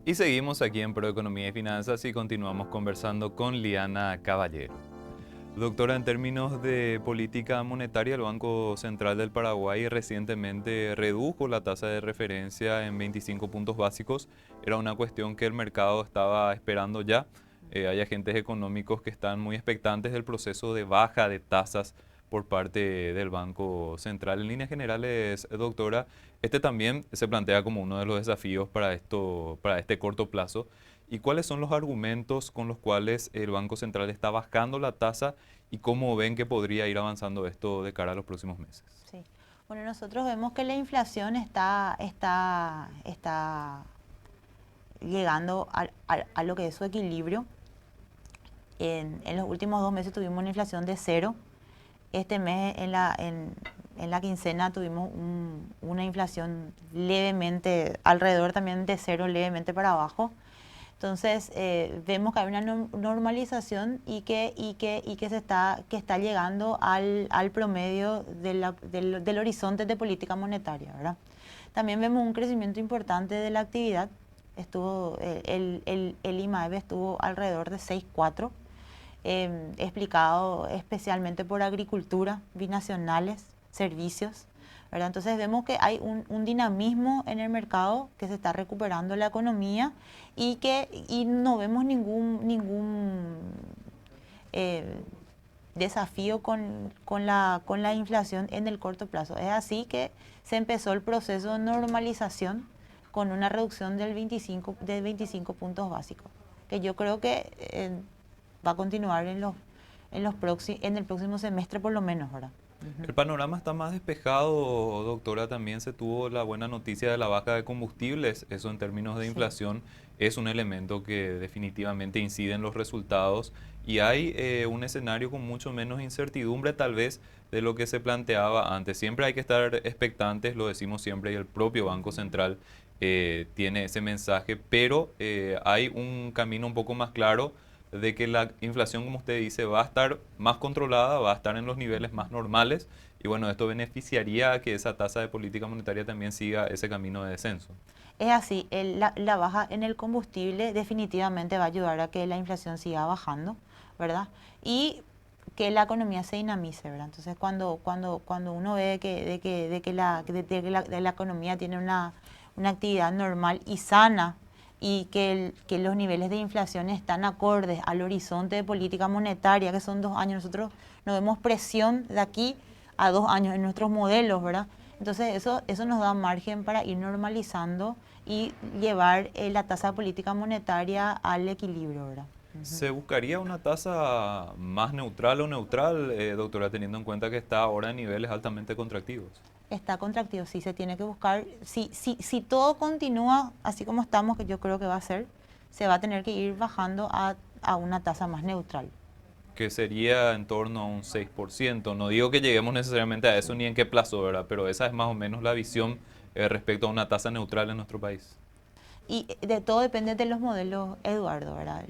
Y seguimos aquí en Proeconomía y Finanzas y continuamos conversando con Liana Caballero. Doctora, en términos de política monetaria, el Banco Central del Paraguay recientemente redujo la tasa de referencia en 25 puntos básicos. Era una cuestión que el mercado estaba esperando ya. Hay agentes económicos que están muy expectantes del proceso de baja de tasas por parte del Banco Central. En líneas generales, doctora, este también se plantea como uno de los desafíos para para este corto plazo. ¿Y cuáles son los argumentos con los cuales el Banco Central está bajando la tasa y cómo ven que podría ir avanzando esto de cara a los próximos meses? Sí. Bueno, nosotros vemos que la inflación está llegando a lo que es su equilibrio. En los últimos 2 meses tuvimos una inflación de cero. Este mes en la quincena tuvimos una inflación levemente, alrededor también de cero, levemente para abajo. Entonces vemos que hay una normalización que está llegando al promedio del horizonte de política monetaria, ¿verdad? También vemos un crecimiento importante de la actividad. El IMAEB estuvo alrededor de 6,4, explicado especialmente por agricultura, binacionales, servicios, ¿verdad? Entonces vemos que hay un dinamismo en el mercado, que se está recuperando la economía y no vemos ningún desafío con la inflación en el corto plazo. Es así que se empezó el proceso de normalización con una reducción de 25 puntos básicos, que yo creo que va a continuar en el próximo semestre por lo menos, ¿verdad? El panorama está más despejado, doctora. También se tuvo la buena noticia de la baja de combustibles. Eso en términos de Sí. inflación es un elemento que definitivamente incide en los resultados y hay un escenario con mucho menos incertidumbre tal vez de lo que se planteaba antes. Siempre hay que estar expectantes, lo decimos siempre y el propio Banco Central tiene ese mensaje, pero hay un camino un poco más claro de que la inflación, como usted dice, va a estar más controlada, va a estar en los niveles más normales y bueno, esto beneficiaría a que esa tasa de política monetaria también siga ese camino de descenso. Es así, la baja en el combustible definitivamente va a ayudar a que la inflación siga bajando, ¿verdad? Y que la economía se dinamice, ¿verdad? Entonces, cuando uno ve que la economía tiene una actividad normal y sana y que los niveles de inflación están acordes al horizonte de política monetaria, que son 2 años, nosotros no vemos presión de aquí a 2 años en nuestros modelos, ¿verdad? Entonces eso nos da margen para ir normalizando y llevar la tasa de política monetaria al equilibrio, ¿verdad? ¿Se buscaría una tasa más neutral o neutral, doctora, teniendo en cuenta que está ahora en niveles altamente contractivos? Está contractivo, sí se tiene que buscar. Si todo continúa así como estamos, que yo creo que va a ser, se va a tener que ir bajando a una tasa más neutral. Que sería en torno a un 6%. No digo que lleguemos necesariamente a eso ni en qué plazo, ¿verdad? Pero esa es más o menos la visión respecto a una tasa neutral en nuestro país. Y de todo depende de los modelos, Eduardo, ¿verdad?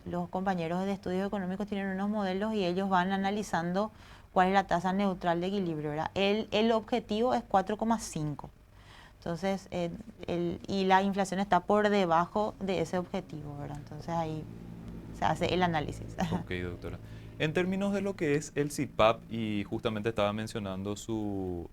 Los compañeros de estudios económicos tienen unos modelos y ellos van analizando cuál es la tasa neutral de equilibrio, ¿verdad? El objetivo es 4,5. Entonces, y la inflación está por debajo de ese objetivo, ¿verdad? Entonces ahí se hace el análisis. Ok, doctora. En términos de lo que es el CIPAP, y justamente estaba mencionando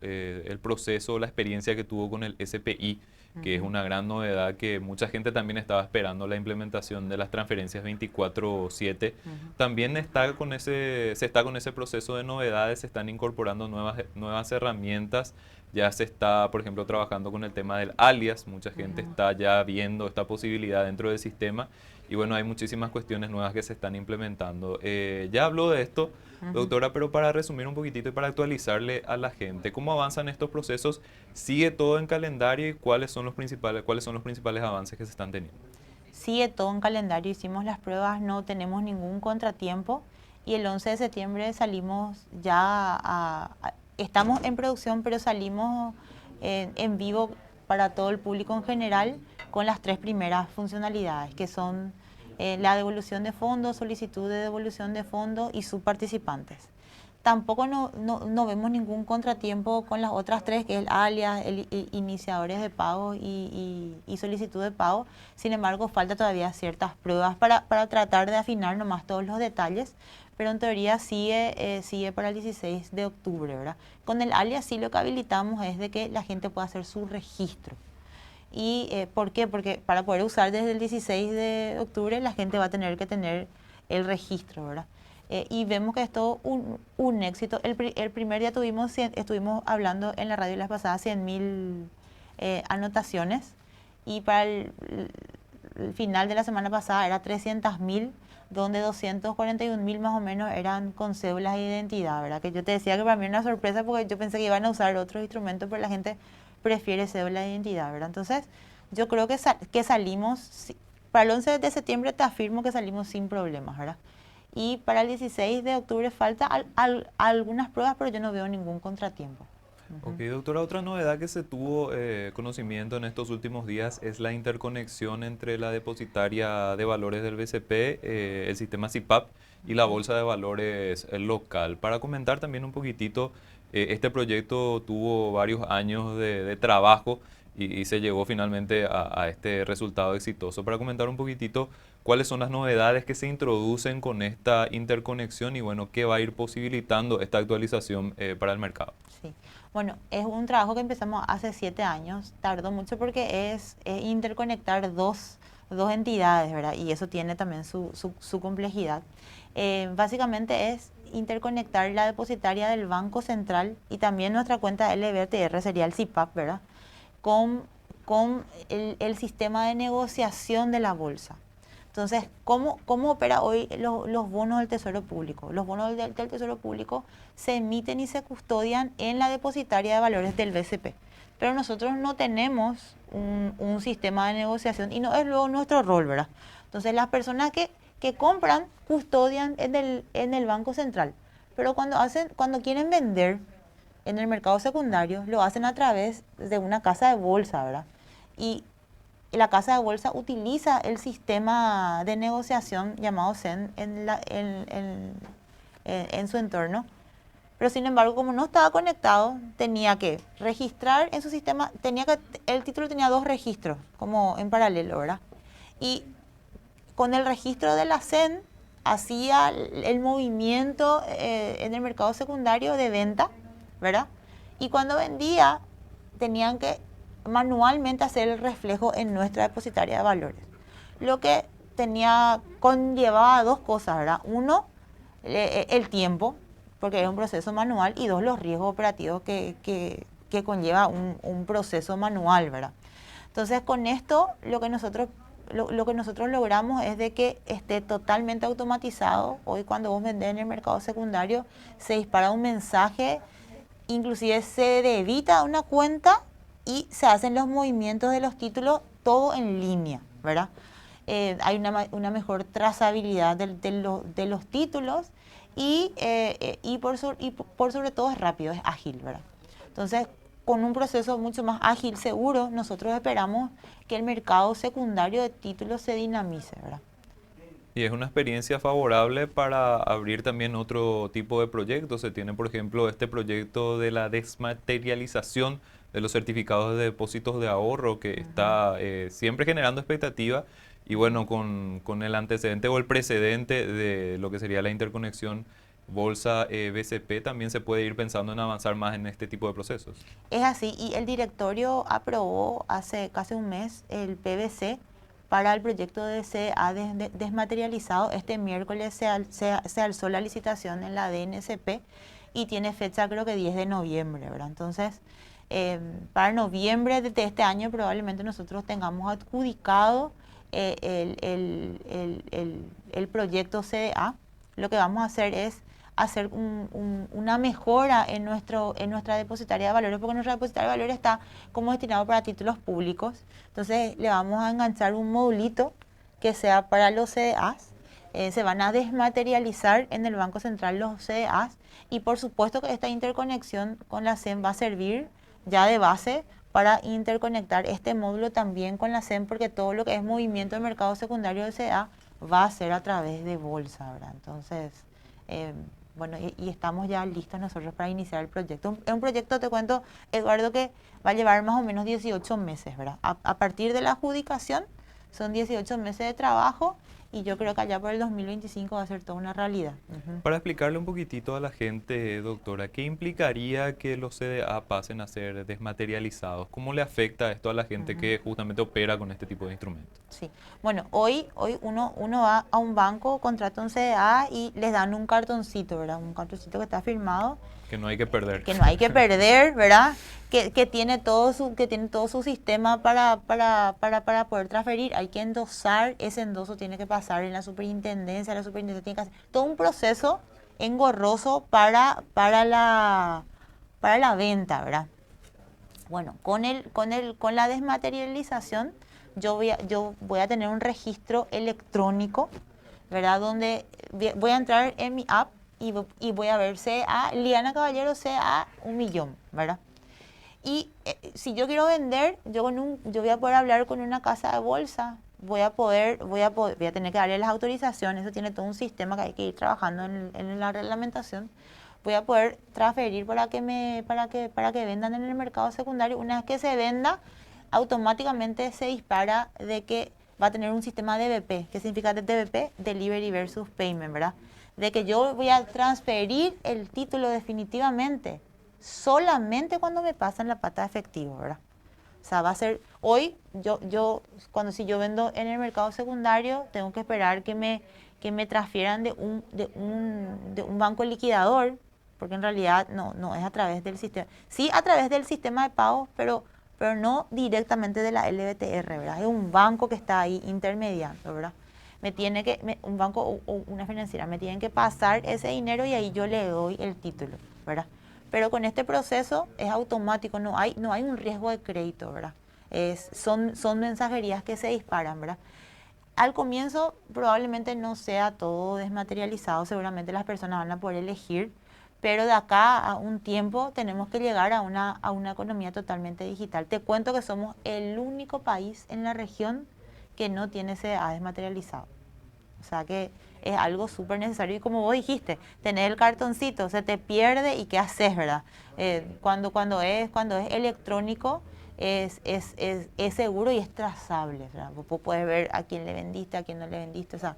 el proceso, la experiencia que tuvo con el SPI, que es Ujú, una gran novedad que mucha gente también estaba esperando la implementación de las transferencias 24/7. ujú. También se está con ese proceso de novedades, se están incorporando nuevas herramientas. Ya se está, por ejemplo, trabajando con el tema del alias. Mucha gente Ujú, está ya viendo esta posibilidad dentro del sistema. Y bueno, hay muchísimas cuestiones nuevas que se están implementando. Ya habló de esto, ujú. doctora, pero para resumir un poquitito y para actualizarle a la gente, ¿cómo avanzan estos procesos? ¿Sigue todo en calendario y cuáles son los principales avances que se están teniendo? Sigue todo en calendario, hicimos las pruebas, no tenemos ningún contratiempo y el 11 de septiembre salimos estamos en producción, pero salimos en vivo para todo el público en general con las 3 primeras funcionalidades, que son la devolución de fondos, solicitud de devolución de fondos y subparticipantes. tampoco no vemos ningún contratiempo con las otras tres, que es el alias, iniciadores de pago y solicitud de pago. Sin embargo, falta todavía ciertas pruebas para tratar de afinar nomás todos los detalles, pero en teoría sigue para el 16 de octubre, ¿verdad? Con el alias sí lo que habilitamos es de que la gente pueda hacer su registro. ¿Y por qué? Porque para poder usar desde el 16 de octubre la gente va a tener que tener el registro, ¿verdad? Y vemos que es todo un éxito. El primer día estuvimos hablando en la radio las pasadas 100.000 anotaciones, y para el final de la semana pasada era 300.000, donde 241.000 más o menos eran con cédulas de identidad, ¿verdad? Que yo te decía que para mí era una sorpresa porque yo pensé que iban a usar otros instrumentos, pero la gente prefiere cédula de identidad, ¿verdad? Entonces, yo creo que salimos, para el 11 de septiembre te afirmo que salimos sin problemas, ¿verdad? Y para el 16 de octubre falta algunas pruebas, pero yo no veo ningún contratiempo. Ok, doctora, otra novedad que se tuvo conocimiento en estos últimos días es la interconexión entre la depositaria de valores del BCP, el sistema CIPAP y la bolsa de valores local. Para comentar también un poquitito, este proyecto tuvo varios años de trabajo y se llegó finalmente a este resultado exitoso. Para comentar un poquitito cuáles son las novedades que se introducen con esta interconexión y bueno, qué va a ir posibilitando esta actualización para el mercado. Sí. Bueno, es un trabajo que empezamos hace 7 años. Tardó mucho porque es interconectar dos entidades, ¿verdad? Y eso tiene también su complejidad. Básicamente es interconectar la depositaria del Banco Central y también nuestra cuenta LBTR, sería el CIPAP, ¿verdad? Con el sistema de negociación de la bolsa. Entonces, ¿cómo opera hoy los bonos del Tesoro Público? Los bonos del Tesoro Público se emiten y se custodian en la depositaria de valores del BCP. Pero nosotros no tenemos un sistema de negociación y no es luego nuestro rol, ¿verdad? Entonces, las personas que compran custodian en el Banco Central. Pero cuando quieren vender en el mercado secundario, lo hacen a través de una casa de bolsa, ¿verdad? Y la casa de bolsa utiliza el sistema de negociación llamado CEN en su entorno, pero sin embargo, como no estaba conectado, tenía que registrar en su sistema, el título tenía 2 registros, como en paralelo, ¿verdad? Y con el registro de la CEN hacía el movimiento en el mercado secundario de venta, ¿verdad? Y cuando vendía, tenían que manualmente hacer el reflejo en nuestra depositaria de valores. Lo que conllevaba 2 cosas, ¿verdad? Uno, el tiempo, porque era un proceso manual, y 2, los riesgos operativos que conlleva un proceso manual, ¿verdad? Entonces, con esto, lo que nosotros logramos es de que esté totalmente automatizado. Hoy cuando vos vendés en el mercado secundario, se dispara un mensaje, inclusive se debita una cuenta y se hacen los movimientos de los títulos todo en línea, ¿verdad? Hay una mejor trazabilidad de los títulos y por sobre todo es rápido, es ágil, ¿verdad? Entonces, con un proceso mucho más ágil, seguro, nosotros esperamos que el mercado secundario de títulos se dinamice, ¿verdad? Y es una experiencia favorable para abrir también otro tipo de proyectos. Se tiene, por ejemplo, este proyecto de la desmaterialización de los certificados de depósitos de ahorro que está siempre generando expectativa. Y bueno, con el antecedente o el precedente de lo que sería la interconexión Bolsa BCP, también se puede ir pensando en avanzar más en este tipo de procesos. Es así, y el directorio aprobó hace casi un mes el PBC para el proyecto de CA desmaterializado. Este miércoles se alzó la licitación en la DNCP y tiene fecha creo que 10 de noviembre, ¿verdad? Entonces, para noviembre de este año probablemente nosotros tengamos adjudicado el proyecto CDA. Lo que vamos a hacer es hacer una mejora en nuestra depositaria de valores, porque nuestra depositaria de valores está como destinado para títulos públicos. Entonces le vamos a enganchar un modulito que sea para los CDAs. Se van a desmaterializar en el Banco Central los CDAs y por supuesto que esta interconexión con la CEN va a servir ya de base para interconectar este módulo también con la CEN, porque todo lo que es movimiento de mercado secundario de CDA va a ser a través de bolsa, ¿verdad? Entonces, Bueno, y estamos ya listos nosotros para iniciar el proyecto. Es un proyecto, te cuento, Eduardo, que va a llevar más o menos 18 meses, ¿verdad? A partir de la adjudicación son 18 meses de trabajo y yo creo que allá por el 2025 va a ser toda una realidad. Ujú. Para explicarle un poquitito a la gente, doctora, ¿qué implicaría que los CDA pasen a ser desmaterializados? ¿Cómo le afecta esto a la gente Ujú. que justamente opera con este tipo de instrumentos? Sí, bueno, hoy uno va a un banco, contrata un CDA y les dan un cartoncito, ¿verdad? Un cartoncito que está firmado, Que no hay que perder. que no hay que perder, ¿verdad? Que tiene todo su sistema para poder transferir. Hay que endosar, ese endoso tiene que pasar en la superintendencia tiene que hacer todo un proceso engorroso para la venta, ¿verdad? Bueno, con la desmaterialización, yo voy a tener un registro electrónico, ¿verdad? Donde voy a entrar en mi app y voy a ver CA, Liana Caballero CA 1.000.000, ¿verdad? Y si yo quiero vender, yo voy a poder hablar con una casa de bolsa, voy a tener que darle las autorizaciones, eso tiene todo un sistema que hay que ir trabajando en la reglamentación. Voy a poder transferir para que vendan en el mercado secundario. Una vez que se venda, automáticamente se dispara de que va a tener un sistema DBP. ¿Qué significa DBP? Delivery versus Payment, ¿verdad? De que yo voy a transferir el título definitivamente solamente cuando me pasan la pata de efectivo, ¿verdad? O sea, va a ser, hoy, si yo vendo en el mercado secundario, tengo que esperar que me transfieran de un banco liquidador, porque en realidad no es a través del sistema. Sí, a través del sistema de pago, pero no directamente de la LBTR, ¿verdad? Es un banco que está ahí intermediando, ¿verdad? Un banco o una financiera me tienen que pasar ese dinero y ahí yo le doy el título, ¿verdad? Pero con este proceso es automático, no hay un riesgo de crédito, ¿verdad? Son mensajerías que se disparan, ¿verdad? Al comienzo probablemente no sea todo desmaterializado, seguramente las personas van a poder elegir, pero de acá a un tiempo tenemos que llegar a una economía totalmente digital. Te cuento que somos el único país en la región que no tiene CDA desmaterializado. O sea que es algo súper necesario y como vos dijiste, tener el cartoncito, se te pierde y qué haces, ¿verdad? Cuando es electrónico es seguro y es trazable, ¿verdad? Vos puedes ver a quién le vendiste, a quién no le vendiste, o sea,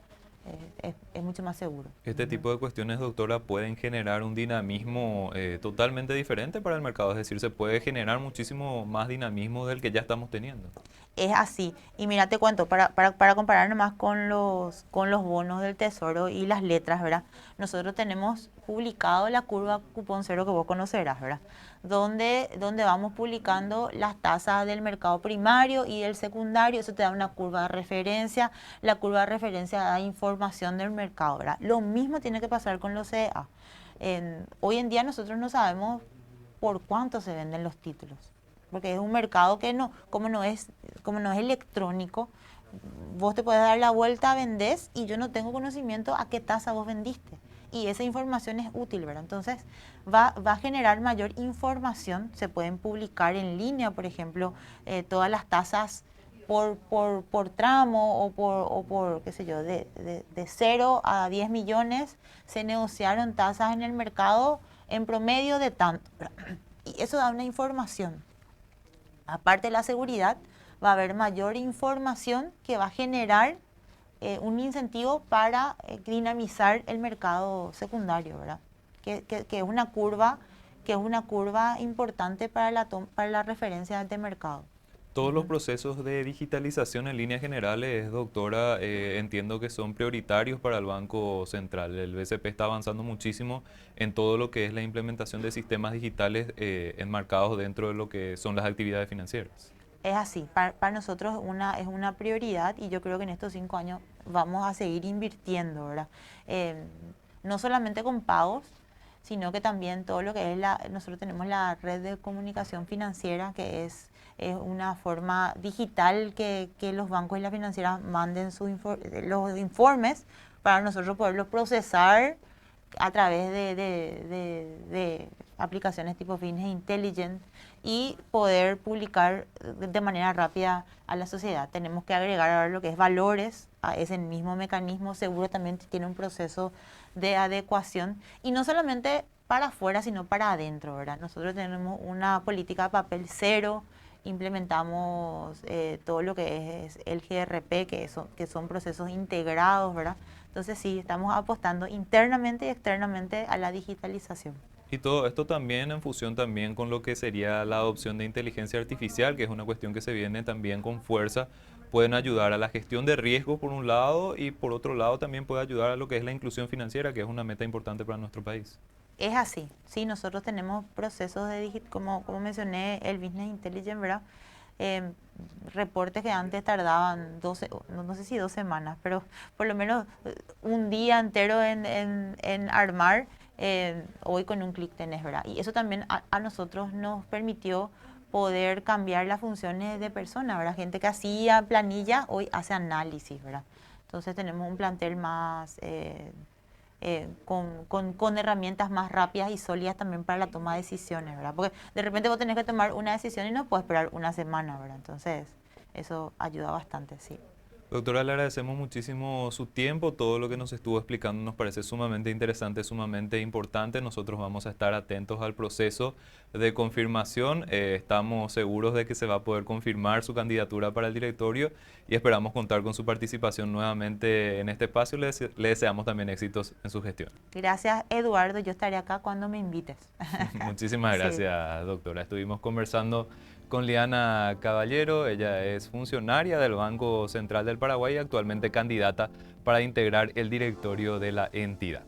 es mucho más seguro. Este Ujú. tipo de cuestiones, doctora, pueden generar un dinamismo totalmente diferente para el mercado, es decir, se puede generar muchísimo más dinamismo del que ya estamos teniendo. Es así. Y mira, te cuento, para comparar nomás con los bonos del Tesoro y las letras, ¿verdad? Nosotros tenemos publicado la curva cupón cero que vos conocerás, ¿verdad? Donde vamos publicando las tasas del mercado primario y del secundario. Eso te da una curva de referencia. La curva de referencia da información del mercado, ¿verdad? Lo mismo tiene que pasar con los CDA. Hoy en día nosotros no sabemos por cuánto se venden los títulos, porque es un mercado que como no es electrónico, vos te puedes dar la vuelta, vendés y yo no tengo conocimiento a qué tasa vos vendiste. Y esa información es útil, ¿verdad? Entonces va a generar mayor información, se pueden publicar en línea, por ejemplo, todas las tasas por tramo o por qué sé yo, de 0 a 10 millones se negociaron tasas en el mercado en promedio de tanto, ¿verdad? Y eso da una información. Aparte de la seguridad, va a haber mayor información que va a generar un incentivo para dinamizar el mercado secundario, ¿verdad? Que es una curva importante para la referencia de mercado. Todos los Ujú. procesos de digitalización en líneas generales, doctora, entiendo que son prioritarios para el Banco Central. El BCP está avanzando muchísimo en todo lo que es la implementación de sistemas digitales enmarcados dentro de lo que son las actividades financieras. Es así, para nosotros es una prioridad y yo creo que en estos 5 años vamos a seguir invirtiendo, ¿verdad? Eh, no solamente con pagos, sino que también todo lo que es nosotros tenemos la red de comunicación financiera, que es una forma digital que los bancos y las financieras manden los informes para nosotros poderlos procesar a través de aplicaciones tipo Business Intelligence y poder publicar de manera rápida a la sociedad. Tenemos que agregar ahora lo que es valores a ese mismo mecanismo. Seguro también tiene un proceso de adecuación y no solamente para afuera, sino para adentro, ¿verdad? Nosotros tenemos una política de papel cero, implementamos todo lo que es el GRP, que son procesos integrados, ¿verdad? Entonces sí, estamos apostando internamente y externamente a la digitalización. Y todo esto también en fusión también con lo que sería la adopción de inteligencia artificial, que es una cuestión que se viene también con fuerza, pueden ayudar a la gestión de riesgos por un lado y por otro lado también puede ayudar a lo que es la inclusión financiera, que es una meta importante para nuestro país. Es así, sí, nosotros tenemos procesos como mencioné, el Business Intelligence, ¿verdad? Em, Reportes que antes tardaban 12, no sé si 2 semanas, pero por lo menos un día entero en armar, hoy con un clic tenés, ¿verdad? Y eso también a nosotros nos permitió poder cambiar las funciones de personas, ¿verdad? Gente que hacía planilla, hoy hace análisis, ¿verdad? Entonces tenemos un plantel más... con herramientas más rápidas y sólidas también para la toma de decisiones, ¿verdad? Porque de repente vos tenés que tomar una decisión y no puedes esperar una semana, ¿verdad? Entonces, eso ayuda bastante, sí. Doctora, le agradecemos muchísimo su tiempo, todo lo que nos estuvo explicando nos parece sumamente interesante, sumamente importante. Nosotros vamos a estar atentos al proceso de confirmación. Estamos seguros de que se va a poder confirmar su candidatura para el directorio y esperamos contar con su participación nuevamente en este espacio. Le deseamos también éxitos en su gestión. Gracias, Eduardo. Yo estaré acá cuando me invites. Muchísimas Sí. gracias, doctora. Estuvimos conversando con Liana Caballero. Ella es funcionaria del Banco Central del Paraguay y actualmente candidata para integrar el directorio de la entidad.